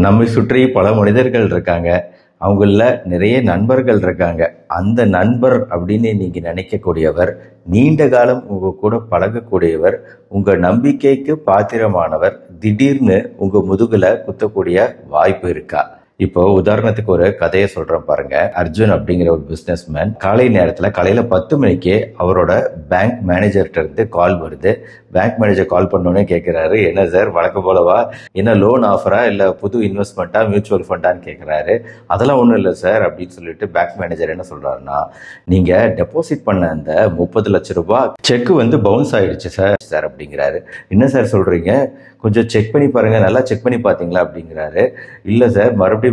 நம்மை சுற்றி பல மனிதர்கள் இருக்காங்க. அவங்கள நிறைய நண்பர்கள் இருக்காங்க. அந்த நண்பர் அப்படின்னு நீங்க நினைக்கக்கூடியவர், நீண்ட காலம் உங்க கூட பழகக்கூடியவர், உங்க நம்பிக்கைக்கு பாத்திரமானவர் திடீர்னு உங்க முதுகுல குத்தக்கூடிய வாய்ப்பு இருக்கா? இப்போ உதாரணத்துக்கு ஒரு கதையை சொல்றேன் பாருங்க. அர்ஜுன் அப்படிங்கிற ஒரு பிசினஸ் மேன் காலை நேரத்துல காலையில 10 மணிக்கே அவரோட பேங்க் மேனேஜர்கிட்ட இருந்து கால் வருது. பேங்க் மேனேஜர் கால் பண்ணோன்னே கேட்கிறாரு, என்ன சார் வழக்கம் போலவா, என்ன லோன் ஆஃபரா இல்ல புது இன்வெஸ்ட்மெண்ட்டா மியூச்சுவல் ஃபண்டான்னு கேட்கிறாரு. அதெல்லாம் ஒன்றும் இல்லை சார் அப்படின்னு சொல்லிட்டு பேங்க் மேனேஜர் என்ன சொல்றாருன்னா, நீங்க டெபாசிட் பண்ண அந்த 30 லட்சம் ரூபாய் செக் பவுன்ஸ் ஆயிடுச்சு சார் அப்படிங்கிறாரு. என்ன சார் சொல்றீங்க, கொஞ்சம் செக் பண்ணி பாருங்க, நல்லா செக் பண்ணி பார்த்தீங்களா அப்படிங்கிறாரு. இல்லை சார், மறுபடியும்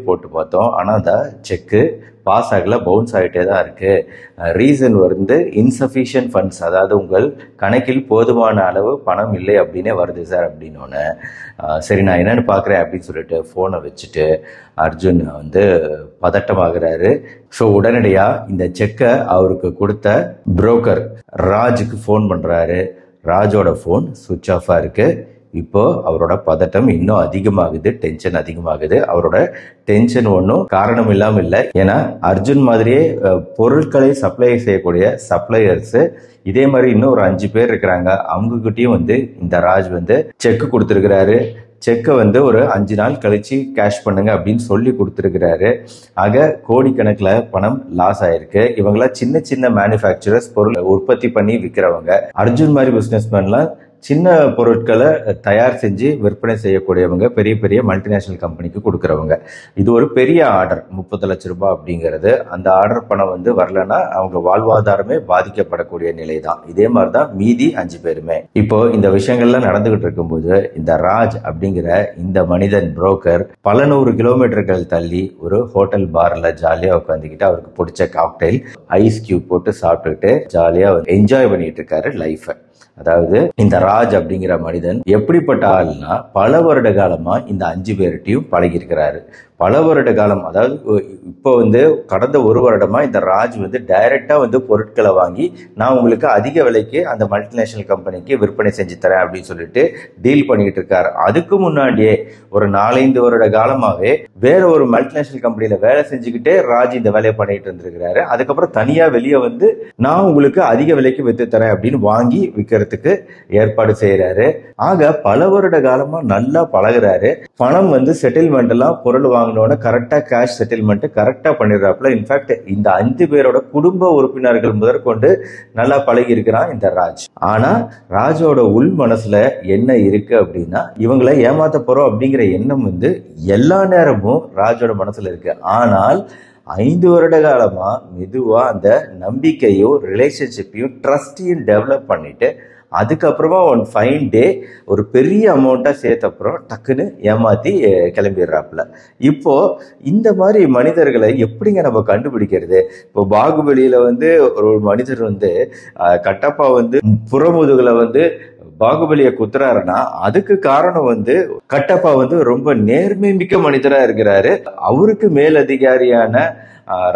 போட்டு பார்த்தோம், ஆனால் அந்த செக்கு பாஸ் ஆகல, பவுன்ஸ் ஆகிட்டே தான் இருக்கு. ரீசன் இன்சஃபிஷியன்ட் ஃபண்ட்ஸ், அதாவது உங்கள் கணக்கில் போதுமான அளவு பணம் இல்லை அப்படின்னே வருது சார் அப்படின்னோன்னு, சரி நான் என்னன்னு பார்க்குறேன் அப்படின்னு சொல்லிட்டு ஃபோனை வச்சுட்டு அர்ஜுன் பதட்டமாகிறாரு. ஸோ உடனடியாக இந்த செக்கை அவருக்கு கொடுத்த புரோக்கர் ராஜுக்கு ஃபோன் பண்ணுறாரு. ராஜோட ஃபோன் சுவிட்ச் ஆஃபாக இருக்கு. இப்போ அவரோட பதட்டம் இன்னும் அதிகமாகுது, டென்ஷன் அதிகமாகுது. அவரோட டென்ஷன் ஒன்றும் காரணம் இல்லாமல் இல்லை. ஏன்னா அர்ஜுன் மாதிரியே பொருட்களை சப்ளை செய்யக்கூடிய சப்ளையர்ஸ் இதே மாதிரி இன்னும் ஒரு 5 பேர் இருக்கிறாங்க. அவங்க கிட்டயும் இந்த ராஜ் செக் கொடுத்துருக்கிறாரு. செக்கை ஒரு 5 நாள் கழிச்சு கேஷ் பண்ணுங்க அப்படின்னு சொல்லி கொடுத்துருக்கிறாரு. ஆக கோடிக்கணக்கில் பணம் லாஸ் ஆயிருக்கு. இவங்களாம் சின்ன சின்ன மேனுஃபேக்சரர்ஸ், பொருள் உற்பத்தி பண்ணி விற்கிறவங்க. அர்ஜுன் மாதிரி பிசினஸ் மேன்லாம் சின்ன பொருட்களை தயார் செஞ்சு விற்பனை செய்யக்கூடியவங்க, பெரிய பெரிய மல்டிநேஷனல் கம்பெனிக்கு கொடுக்கறவங்க. இது ஒரு பெரிய ஆர்டர், 30 லட்சம் ரூபாய் அப்படிங்கிறது. அந்த ஆர்டர் பணம் வரலன்னா அவங்க வாழ்வாதாரமே பாதிக்கப்படக்கூடிய நிலை தான். இதே மாதிரிதான் மீதி 5 பேருமே. இப்போ இந்த விஷயங்கள்லாம் நடந்துகிட்டு இருக்கும்போது இந்த ராஜ் அப்படிங்கிற இந்த மனிதன் புரோக்கர் பல 100 கிலோமீட்டர்கள் தள்ளி ஒரு ஹோட்டல் பார்ல ஜாலியா உட்காந்துக்கிட்டு அவருக்கு பிடிச்ச காக்டெயில் ஐஸ் கியூப் போட்டு சாப்பிட்டுக்கிட்டு ஜாலியா என்ஜாய் பண்ணிட்டு இருக்காரு லைஃபை. அதாவது இந்த ராஜ் அப்படிங்கிற மனிதன் எப்படிப்பட்ட ஆள்னா, பல வருட காலமா இந்த 5 பேர்கிட்டையும் பழகி இருக்கிறாரு. பல வருட காலம், அதாவது இப்போ கடந்த 1 வருடமா இந்த ராஜ் டைரக்டா பொருட்களை வாங்கி நான் உங்களுக்கு அதிக விலைக்கு அந்த மல்டிநேஷனல் கம்பெனிக்கு விற்பனை செஞ்சு தரேன் அப்படின்னு சொல்லிட்டு டீல் பண்ணிட்டு இருக்காரு. அதுக்கு முன்னாடியே ஒரு 4-5 வருட காலமாவே வேற ஒரு மல்டிநேஷனல் கம்பெனியில வேலை செஞ்சுக்கிட்டே ராஜ் இந்த வேலையை பண்ணிட்டு இருந்திருக்கிறாரு. அதுக்கப்புறம் தனியா வெளியே நான் உங்களுக்கு அதிக விலைக்கு வித்து தரேன் அப்படின்னு வாங்கி விற்கிறதுக்கு ஏற்பாடு செய்யறாரு. ஆக பல வருட காலமா நல்லா பழகுறாரு. பணம் செட்டில்மெண்ட் எல்லாம் பொருள் வாங்கினோட கரெக்டா கேஷ் செட்டில்மெண்ட் கரெக்டா பண்ணிடுறாப்புல. இன்ஃபேக்ட் இந்த 5 பேரோட குடும்ப உறுப்பினர்கள் முதற்கொண்டு நல்லா பழகி இருக்கிறான் இந்த ராஜ். ஆனா ராஜோட உள் மனசுல என்ன இருக்கு அப்படின்னா, இவங்களை ஏமாத்த போறோம் அப்படிங்கிற எண்ணம் எல்லா நேரமும் ராஜோட மனசுல இருக்கு. ஆனால் 5 வருட காலமா மெதுவா அந்த நம்பிக்கையும் ரிலேஷன்ஷிப்பையும் ட்ரஸ்டையும் டெவலப் பண்ணிட்டு அதுக்கப்புறமா ஒன் ஃபைன் டே ஒரு பெரிய அமௌண்ட்டா சேர்த்த அப்புறம் டக்குன்னு ஏமாத்தி கிளம்பிடுறாப்புல. இப்போ இந்த மாதிரி மனிதர்களை எப்படிங்க நம்ம கண்டுபிடிக்கிறது? இப்போ பாகுபலியில ஒரு மனிதர் கட்டப்பா புறமுதுகுல பாகுபலியை குத்துறாருன்னா அதுக்கு காரணம் கட்டப்பா ரொம்ப நேர்மை மிக்க மனிதரா இருக்கிறாரு. அவருக்கு மேலதிகாரியான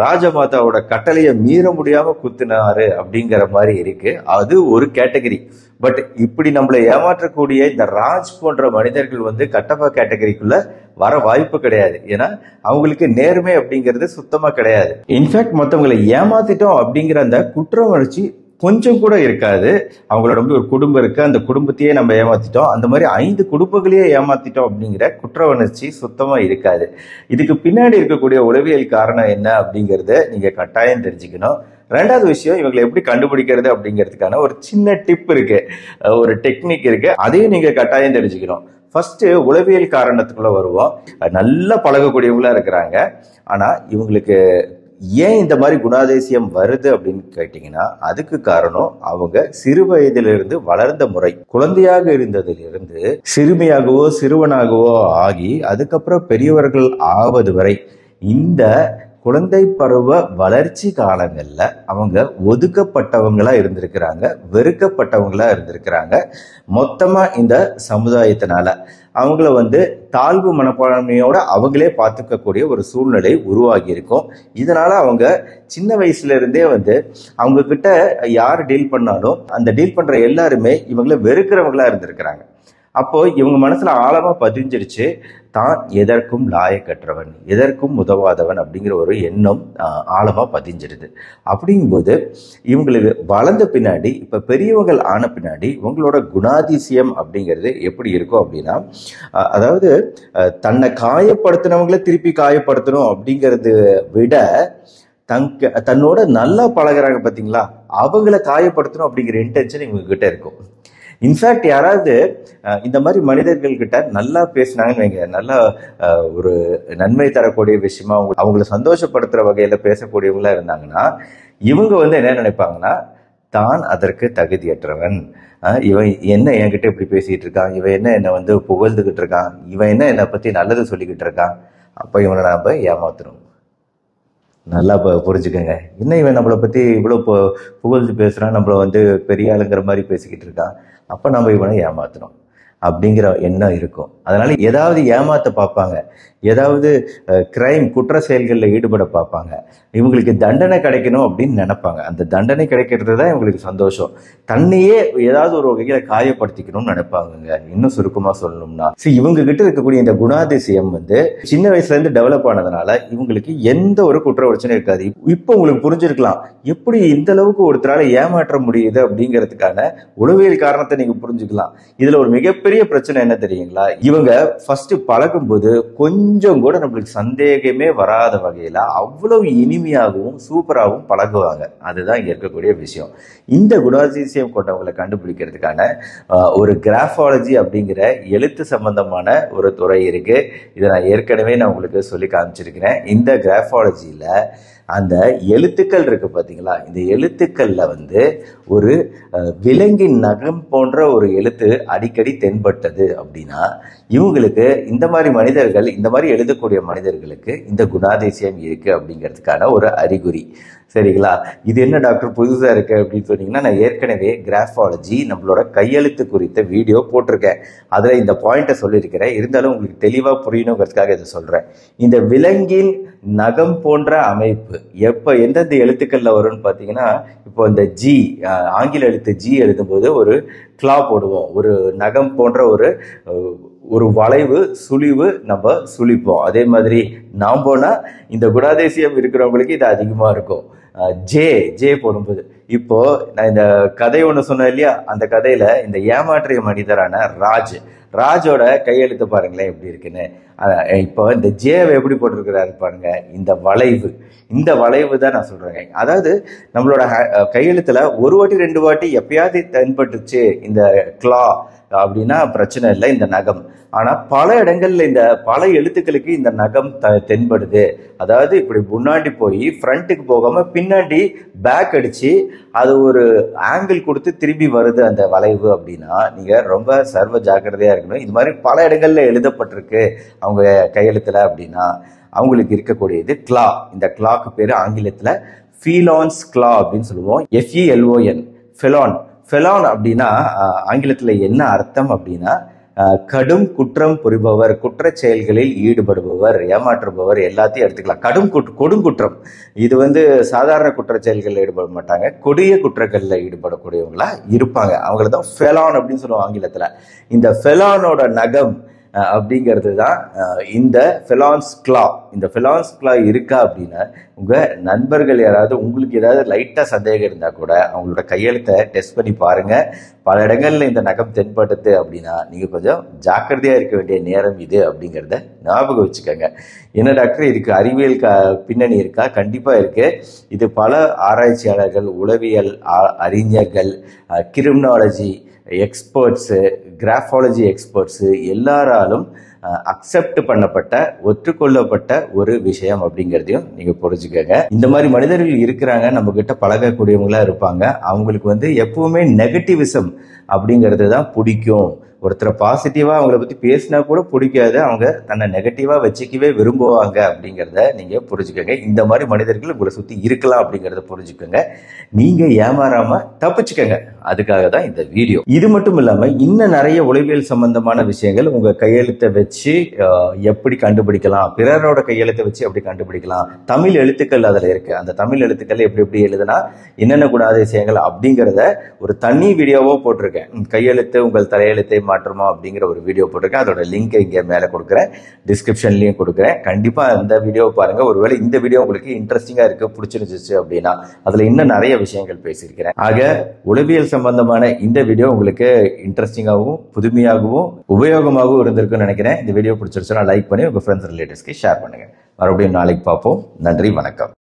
ராஜமாதாவோட கட்டளையை மீற முடியாம குத்துனாரு அப்படிங்கிற மாதிரி இருக்கு. அது ஒரு கேட்டகரி. பட் இப்படி நம்மளை ஏமாற்றக்கூடிய இந்த ராஜ் போன்ற மனிதர்கள் கட்டப்பா கேட்டகரிக்குள்ள வர வாய்ப்பு கிடையாது. ஏன்னா அவங்களுக்கு நேர்மை அப்படிங்கிறது சுத்தமா கிடையாது. இன்ஃபேக்ட் மற்றவங்களை ஏமாத்திட்டோம் அப்படிங்கிற அந்த குற்ற உணர்ச்சி கொஞ்சம் கூட இருக்காது. அவங்களோட ஒரு குடும்பம் இருக்கு, அந்த குடும்பத்தையே நம்ம ஏமாத்திட்டோம், அந்த மாதிரி 5 குடும்பங்களையே ஏமாத்திட்டோம் அப்படிங்கிற குற்ற உணர்ச்சி சுத்தமா இருக்காது. இதுக்கு பின்னாடி இருக்கக்கூடிய உளவியல் காரணம் என்ன அப்படிங்கறத நீங்க கட்டாயம் தெரிஞ்சுக்கணும். 2வது விஷயம், இவங்களை எப்படி கண்டுபிடிக்கிறது அப்படிங்கிறதுக்கான ஒரு சின்ன டிப் இருக்கு, ஒரு டெக்னிக் இருக்கு. அதையும் நீங்க கட்டாயம் தெரிஞ்சுக்கணும். ஃபர்ஸ்ட் உளவியல் காரணத்துக்குள்ள வருவோம். நல்லா பழகக்கூடியவங்களா இருக்கிறாங்க. ஆனா இவங்களுக்கு ஏன் இந்த மாதிரி குணாதிசயம் வருது அப்படின்னு கேட்டீங்கன்னா, அதுக்கு காரணம் அவங்க சிறு வயதிலிருந்து வளர்ந்த முறை. குழந்தையாக இருந்ததிலிருந்து சிறுமியாகவோ சிறுவனாகவோ ஆகி அதுக்கப்புறம் பெரியவர்கள் ஆவது வரை இந்த குழந்தை பருவ வளர்ச்சி காலங்கள்ல அவங்க ஒதுக்கப்பட்டவங்களா இருந்திருக்கிறாங்க, வெறுக்கப்பட்டவங்களா இருந்திருக்கிறாங்க. மொத்தமா இந்த சமுதாயத்தினால அவங்கள தாழ்வு மனப்பான்மையோட அவங்களே பார்த்துக்கக்கூடிய ஒரு சூழ்நிலை உருவாகி இருக்கும். இதனால அவங்க சின்ன வயசுல இருந்தே அவங்க கிட்ட யார் டீல் பண்ணாலும் அந்த டீல் பண்ற எல்லாருமே இவங்கள வெறுக்கிறவங்களா இருந்திருக்கிறாங்க. அப்போ இவங்க மனசுல ஆழமா பதிஞ்சிருச்சு, தான் எதற்கும் லாயக்கற்றவன், எதற்கும் உதவாதவன் அப்படிங்கிற ஒரு எண்ணம் ஆழமா பதிஞ்சிருது. அப்படிங்கும்போது இவங்களுக்கு வளர்ந்த பின்னாடி, இப்ப பெரியவங்கள் ஆன பின்னாடி உங்களோட குணாதிசயம் அப்படிங்கிறது எப்படி இருக்கும் அப்படின்னா, அதாவது தன்னை காயப்படுத்தினவங்கள திருப்பி காயப்படுத்தணும் அப்படிங்கிறது விட, தன்னோட நல்லா பழகுறாங்க பார்த்தீங்களா, அவங்கள காயப்படுத்தணும் அப்படிங்கிற இன்டென்ஷன் இவங்க கிட்ட இருக்கும். இன்ஃபேக்ட் யாராவது இந்த மாதிரி மனிதர்கள் கிட்ட நல்லா பேசினாங்கன்னு வைங்க, நல்லா ஒரு நன்மை தரக்கூடிய விஷயமா அவங்கள சந்தோஷப்படுத்துற வகையில பேசக்கூடியவங்களா இருந்தாங்கன்னா, இவங்க என்ன நினைப்பாங்கன்னா, தான் அதற்கு தகுதியற்றவன், இவன் என்ன என்கிட்ட இப்படி பேசிட்டு இருக்கான், இவன் என்ன என்னை புகழ்ந்துகிட்டு இருக்கான், இவன் என்ன என்னை பத்தி நல்லது சொல்லிக்கிட்டு இருக்கான், அப்ப இவனை நாம ஏமாத்தணும். நல்லா புரிஞ்சுக்கோங்க. என்ன இவன் நம்மளை பத்தி இவ்வளவு புகழ்ந்து பேசுறான், நம்மள பெரிய ஆளுங்கிற மாதிரி பேசிக்கிட்டு இருக்கான், அப்ப நம்ம இவனை ஏமாத்தணும் அப்படிங்கிற எண்ணம் இருக்கும். அதனால ஏதாவது ஏமாத்த பார்ப்பாங்க, ஏதாவது கிரைம் குற்ற செயல்களில் ஈடுபட பார்ப்பாங்க. இவங்களுக்கு தண்டனை கிடைக்கணும் அப்படின்னு நினைப்பாங்க. அந்த தண்டனை கிடைக்கிறது தான் இவங்களுக்கு சந்தோஷம். தன்னையே ஏதாவது ஒரு வகையில காயப்படுத்திக்கணும்னு நினைப்பாங்க. இன்னும் சுருக்கமா சொல்லணும்னா, இவங்க கிட்ட இருக்கக்கூடிய இந்த குணாதிசயம் சின்ன வயசுல இருந்து டெவலப் ஆனதுனால இவங்களுக்கு எந்த ஒரு குற்ற உணர்ச்சியும் இருக்காது. இப்போ உங்களுக்கு புரிஞ்சிருக்கலாம் எப்படி இந்த அளவுக்கு ஒருத்தரால ஏமாற்ற முடியுது அப்படிங்கிறதுக்கான உளவியல் காரணத்தை நீங்க புரிஞ்சுக்கலாம். இதுல ஒரு மிகப்பெரிய பிரச்சனை என்ன தெரியுங்களா, இவங்க ஃபர்ஸ்ட் பழகும் போது கொஞ்சம் கூட நம்மளுக்கு சந்தேகமே வராத வகையில அவ்வளவு இனிமையாகவும் சூப்பராகவும் பழகுவாங்க. அதுதான் இங்க இருக்கக்கூடிய விஷயம். இந்த குணாதிசயம் கொண்டவங்களை கண்டுபிடிக்கிறதுக்கான ஒரு கிராஃபாலஜி அப்படிங்கிற எழுத்து சம்பந்தமான ஒரு துறை இருக்கு. இதை நான் ஏற்கனவே உங்களுக்கு சொல்லி காமிச்சிருக்கிறேன். இந்த கிராஃபாலஜியில அந்த எழுத்துக்கள் இருக்கு பாத்தீங்களா, இந்த எழுத்துக்கள்ல ஒரு விலங்கின் நகம் போன்ற ஒரு எழுத்து அடிக்கடி தென்பட்டது அப்படின்னா, இவங்களுக்கு இந்த மாதிரி மனிதர்கள், இந்த மாதிரி எழுதக்கூடிய மனிதர்களுக்கு இந்த குணாதிசயம் இருக்கு அப்படிங்கிறதுக்கான ஒரு அறிகுறி. சரிங்களா? இது என்ன டாக்டர் புதுசா இருக்கு அப்படின்னு சொன்னீங்கன்னா, நான் ஏற்கனவே கிராஃபாலஜி நம்மளோட கையெழுத்து குறித்த வீடியோ போட்டிருக்கேன். அதுல இந்த பாயிண்ட்டை சொல்லியிருக்கிறேன். இருந்தாலும் உங்களுக்கு தெளிவா புரியணுங்கிறதுக்காக இதை சொல்றேன். இந்த விலங்கின் நகம் போன்ற அமைப்பு எந்தெந்த எழுத்துக்கள்ல வரும்னு பாத்தீங்கன்னா, இப்போ இந்த ஜி, ஆங்கில எழுத்து ஜி எழுதும்போது ஒரு கிளா போடுவோம், ஒரு நகம் போன்ற ஒரு வளைவு சுழிவு நம்ம சுழிப்போம். அதே மாதிரி நாம்போனா இந்த குணாதிசயம் இருக்கிறவங்களுக்கு இது அதிகமா இருக்கும். ஜே போடும்போது, இப்போ நான் இந்த கதை ஒண்ணு சொன்னேன் இல்லையா, அந்த கதையில இந்த ஏமாற்றிய மனிதரான ராஜோட கையெழுத்து பாருங்களேன் எப்படி இருக்குன்னு. இப்போ இந்த ஜேவை எப்படி போட்டிருக்கிறாரு பாருங்க, இந்த வளைவு தான் நான் சொல்றேன். அதாவது நம்மளோட கையெழுத்துல ஒரு வாட்டி 2 வாட்டி எப்பயாவது தென்பட்டுச்சு இந்த கிளா அப்படின்னா பிரச்சனை இல்லை, இந்த நகம். ஆனா பல இடங்கள்ல இந்த பல எழுத்துக்களுக்கு இந்த நகம் தென்படுது. அதாவது இப்படி முன்னாடி போய் ஃப்ரண்ட்டுக்கு போகாம பின்னாடி பேக் அடிச்சு அது ஒரு ஆங்கிள் கொடுத்து திரும்பி வருது அந்த வளைவு அப்படின்னா, நீங்க ரொம்ப சர்வ ஜாக்கிரதையா இருக்கணும். இது மாதிரி பல இடங்கள்ல எழுதப்பட்டிருக்கு அவங்க கையெழுத்துல அப்படின்னா, அவங்களுக்கு இருக்கக்கூடியது கிளா. இந்த கிளாக்கு பேரு ஆங்கிலத்துல ஃபீலான்ஸ் கிளா அப்படின்னு சொல்லுவோம். FELON, ஃபெலான் அப்படின்னா ஆங்கிலத்துல என்ன அர்த்தம் அப்படின்னா, கடும் குற்றம் புரிபவர், குற்ற செயல்களில் ஈடுபடுபவர், ஏமாற்றுபவர் எல்லாத்தையும் எடுத்துக்கலாம். கொடுங்குற்றம், இது சாதாரண குற்ற செயல்களில் ஈடுபட மாட்டாங்க, கொடிய குற்றங்களில் ஈடுபடக்கூடியவங்களா இருப்பாங்க. அவங்கள தான் ஃபெலான் அப்படின்னு சொல்லுவாங்க ஆங்கிலத்துல. இந்த ஃபெலானோட நகம் அப்படிங்கிறது தான் இந்த ஃபெலான்ஸ் கிளா. இந்த ஃபெலான்ஸ் கிளா இருக்கா அப்படின்னா, உங்க நண்பர்கள் யாராவது உங்களுக்கு ஏதாவது லைட்டா சந்தேகம் இருந்தா கூட அவங்களோட கையெழுத்தை டெஸ்ட் பண்ணி பாருங்க. பல இடங்கள்ல இந்த நகம் தென்படுது அப்படின்னா நீங்க கொஞ்சம் ஜாக்கிரதையா இருக்க வேண்டிய நேரம் இது அப்படிங்கிறத ஞாபகம் வச்சுக்கோங்க. என்ன டாக்டர், இதுக்கு அறிவியல் பின்னணி இருக்கா? கண்டிப்பா இருக்கு. இது பல ஆராய்ச்சியாளர்கள், உளவியல் அறிஞர்கள், கிரிமினாலஜி எக்ஸ்பர்ட்ஸு, கிராஃபாலஜி எக்ஸ்பர்ட்ஸு எல்லாராலும் அக்செப்ட் பண்ணப்பட்ட, ஒற்றுக்கொள்ளப்பட்ட ஒரு விஷயம் அப்படிங்கிறதையும் நீங்க புரிஞ்சுக்கங்க. இந்த மாதிரி மனிதர்கள் இருக்கிறாங்க, நம்ம கிட்ட பழகக்கூடியவங்களா இருப்பாங்க. அவங்களுக்கு எப்பவுமே நெகட்டிவிசம் அப்படிங்கிறது தான் பிடிக்கும். ஒருத்தரை பாசிட்டிவா அவங்கள பத்தி பேசினா கூட பிடிக்காது, அவங்க தன்னை நெகட்டிவா வச்சுக்கவே விரும்புவாங்க அப்படிங்கிறத நீங்க புரிஞ்சுக்கோங்க. இந்த மாதிரி மனிதர்கள் உங்களை சுத்தி இருக்கலாம் அப்படிங்கறத புரிஞ்சுக்கோங்க. நீங்க ஏமாறாம தப்பிச்சுக்கோங்க. அதுக்காக தான் இந்த வீடியோ. இது மட்டும் இல்லாம இன்னும் நிறைய உளவியல் சம்பந்தமான விஷயங்கள் உங்க கையெழுத்தை வச்சு எப்படி கண்டுபிடிக்கலாம், பிறரோட கையெழுத்தை வச்சு எப்படி கண்டுபிடிக்கலாம், தமிழ் எழுத்துக்கள் அதுல இருக்கு. அந்த தமிழ் எழுத்துக்கள் எப்படி எழுதுனா என்னென்ன குணாதிசயங்கள் அப்படிங்கிறத ஒரு தனி வீடியோவோ போட்டிருக்கேன். போட்டிருக்கேன். கையெழுத்து உங்கள் தலையெழுத்தை மாற்றுமா அப்படிங்கிற ஒரு வீடியோ போட்டிருக்கேன். அதோட லிங்க் இங்கே மேலே கொடுக்குறேன், டிஸ்கிரிப்ஷன்லையும் கொடுக்குறேன். கண்டிப்பாக அந்த வீடியோவை பாருங்கள். ஒருவேளை இந்த வீடியோ உங்களுக்கு இன்ட்ரெஸ்டிங்காக இருக்குது, பிடிச்சிருந்துச்சு அப்படின்னா அதில் இன்னும் நிறைய விஷயங்கள் பேசியிருக்கிறேன். ஆக உளவியல் சம்பந்தமான இந்த வீடியோ உங்களுக்கு இன்ட்ரெஸ்டிங்காகவும் புதுமையாகவும் உபயோகமாகவும் இருந்திருக்குன்னு நினைக்கிறேன். இந்த வீடியோ பிடிச்சிருச்சுன்னா லைக் பண்ணி உங்கள் ஃப்ரெண்ட்ஸ் ரிலேட்டிவ்ஸ்க்கு ஷேர் பண்ணுங்கள். மறுபடியும் நாளைக்கு பார்ப்போம். நன்றி, வணக்கம்.